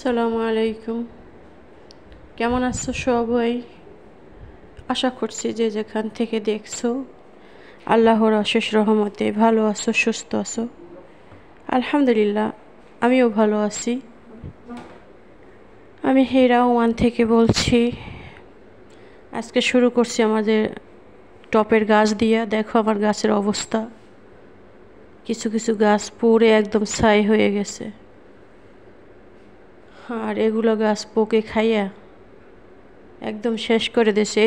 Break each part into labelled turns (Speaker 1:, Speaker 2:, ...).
Speaker 1: আসসালামু আলাইকুম। কেমন আছো সবাই? আশা করছি যে যেখান থেকে দেখছো আল্লাহর অশেষ রহমতে ভালো আছো, সুস্থ আছো। আলহামদুলিল্লাহ, আমিও ভালো আছি। আমি হেরা ওয়ান থেকে বলছি। আজকে শুরু করছি আমাদের টপের গাছ দিয়ে। দেখো আমার গাছের অবস্থা, কিছু কিছু গাছ পুড়ে একদম ছাই হয়ে গেছে, আর এগুলো গাছ পোকে খাইয়া একদম শেষ করে দিয়েছে।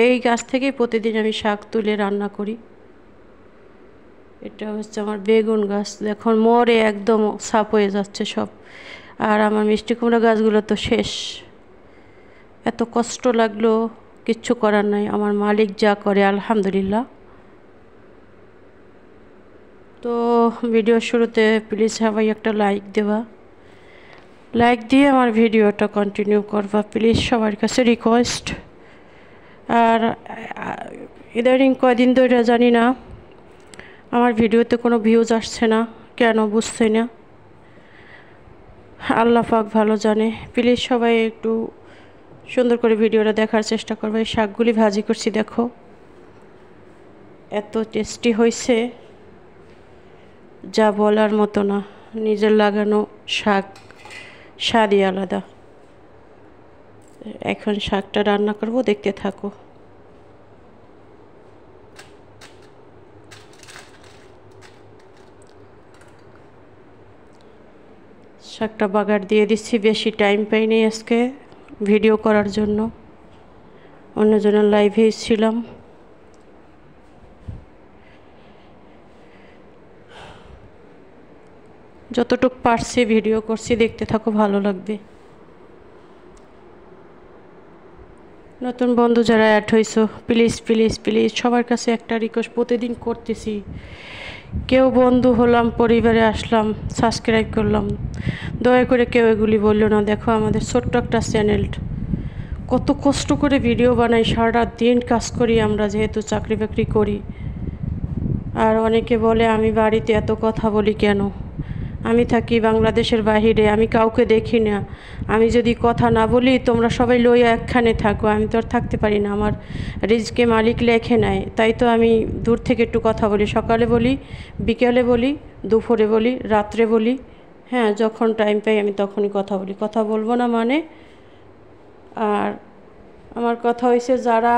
Speaker 1: এই গাছ থেকেই প্রতিদিন আমি শাক তুলে রান্না করি। এটা হচ্ছে আমার বেগুন গাছ, এখন মরে একদম সাপ হয়ে যাচ্ছে সব। আর আমার মিষ্টি কুমড়া গাছগুলো তো শেষ। এত কষ্ট লাগলো, কিচ্ছু করার নাই, আমার মালিক যা করে আলহামদুলিল্লাহ। তো ভিডিওর শুরুতে প্লিজ সবাই একটা লাইক দেওয়া, লাইক দিয়ে আমার ভিডিওটা কন্টিনিউ করবা প্লিজ, সবার কাছে রিকোয়েস্ট। আর ইদানিং কয়দিন ধরে জানি না আমার ভিডিওতে কোনো ভিউজ আসছে না, কেন বুঝছি না, আল্লাহ পাক ভালো জানে। প্লিজ সবাই একটু সুন্দর করে ভিডিওটা দেখার চেষ্টা করবে। এই শাকগুলি ভাজি করছি, দেখো এত টেস্টি হয়েছে যা বলার মতো না। নিজের লাগানো শাক স্বাদই আলাদা। এখন শাকটা রান্না করব, দেখতে থাকো। শাকটা বাগার দিয়ে দিচ্ছি, বেশি টাইম পাইনি আজকে ভিডিও করার জন্য, অন্যজনের লাইভে ছিলাম। যতটুকু পারছি ভিডিও করছি, দেখতে থাকো, ভালো লাগবে। নতুন বন্ধু যারা অ্যাড হয়েছো প্লিজ প্লিজ প্লিজ সবার কাছে একটা রিকোয়েস্ট প্রতিদিন করতেছি, কেউ বন্ধু হলাম, পরিবারে আসলাম, সাবস্ক্রাইব করলাম, দয়া করে কেউ এগুলি বললো না। দেখো আমাদের ছোট্ট একটা চ্যানেল, কত কষ্ট করে ভিডিও বানাই, সারা দিন কাজ করি আমরা, যেহেতু চাকরি বাকরি করি। আর অনেকে বলে আমি বাড়িতে এত কথা বলি কেন, আমি থাকি বাংলাদেশের বাহিরে, আমি কাউকে দেখি না, আমি যদি কথা না বলি তোমরা সবাই লইয়া একখানে থাকো, আমি তো আর থাকতে পারি না, আমার রিজকে মালিক লেখে নেয়। তাই তো আমি দূর থেকে একটু কথা বলি, সকালে বলি, বিকেলে বলি, দুপুরে বলি, রাত্রে বলি। হ্যাঁ, যখন টাইম পাই আমি তখনই কথা বলি, কথা বলবো না মানে। আর আমার কথা হয়েছে, যারা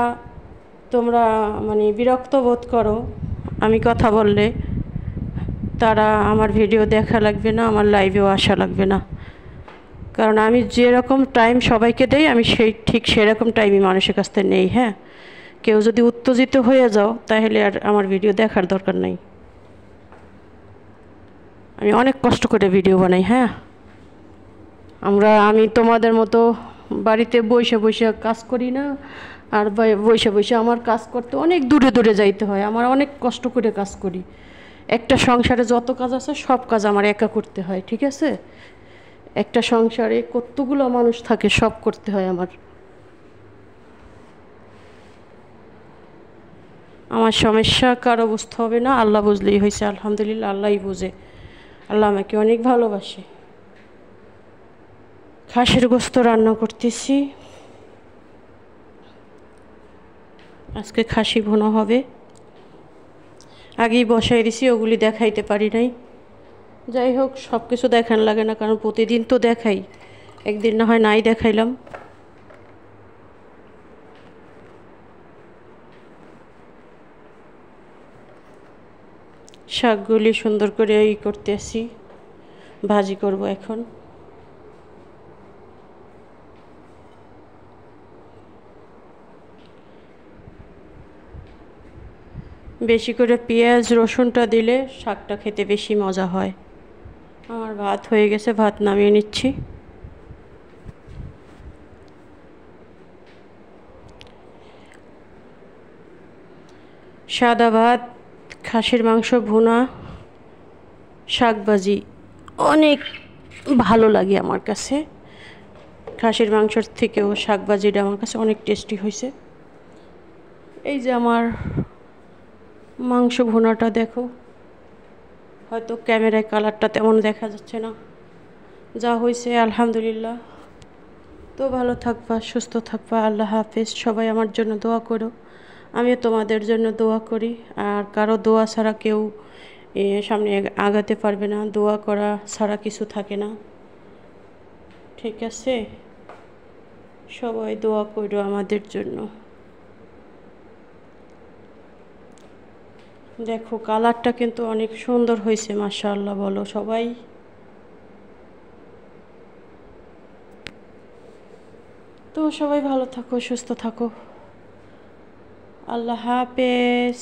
Speaker 1: তোমরা মানে বিরক্ত বোধ করো আমি কথা বললে, তারা আমার ভিডিও দেখা লাগবে না, আমার লাইভেও আসা লাগবে না। কারণ আমি যেরকম টাইম সবাইকে দেই, আমি ঠিক সেরকম টাইমই মানুষের কাছ থেকে নেই। হ্যাঁ, কেউ যদি উত্তেজিত হয়ে যাও তাহলে আর আমার ভিডিও দেখার দরকার নাই। আমি অনেক কষ্ট করে ভিডিও বানাই। হ্যাঁ, আমি তোমাদের মতো বাড়িতে বসে বসে কাজ করি না। আর বসে বসে আমার কাজ করতে অনেক দূরে দূরে যাইতে হয়, আমার অনেক কষ্ট করে কাজ করি। একটা সংসারে যত কাজ আছে সব কাজ আমার একা করতে হয়, ঠিক আছে? একটা সংসারে কতগুলো মানুষ থাকে, সব করতে হয় আমার। আমার সমস্যা কারো বুঝতে হবে না, আল্লাহ বুঝলেই হয়েছে। আলহামদুলিল্লাহ, আল্লাহই বোঝে, আল্লাহ আমাকে অনেক ভালোবাসে। খাসির গোস্ত রান্না করতেছি, আজকে খাসি ভুনা হবে। আগেই বসাই দিছি, ওগুলি দেখাইতে পারি নাই। যাই হোক, সব কিছু দেখান লাগে না, কারণ প্রতিদিন তো দেখাই, একদিন না হয় নাই দেখাইলাম। শাকগুলি সুন্দর করে করতেছি, ভাজি করব এখন। বেশি করে পেঁয়াজ রসুনটা দিলে শাকটা খেতে বেশি মজা হয়। আমার ভাত হয়ে গেছে, ভাত নামিয়ে নিচ্ছি। সাদা ভাত, খাসির মাংস ভুনা, শাক ভাজি অনেক ভালো লাগে আমার কাছে। খাসির মাংসর থেকেও শাক ভাজিটা আমার কাছে অনেক টেস্টি হয়েছে। এই যে আমার মাংস ভুনাটা দেখো, হয়তো ক্যামেরায় কালারটা তেমন দেখা যাচ্ছে না, যা হয়েছে আলহামদুলিল্লাহ। তো ভালো থাকবা, সুস্থ থাকবা। আল্লাহ হাফেজ। সবাই আমার জন্য দোয়া করো, আমিও তোমাদের জন্য দোয়া করি। আর কারো দোয়া ছাড়া কেউ সামনে আগাতে পারবে না, দোয়া করা ছাড়া কিছু থাকে না। ঠিক আছে, সবাই দোয়া করো আমাদের জন্য। দেখো কালারটা কিন্তু অনেক সুন্দর হয়েছে, মাশাআল্লাহ বলো সবাই। তো সবাই ভালো থাকো, সুস্থ থাকো। আল্লাহ হাফেজ।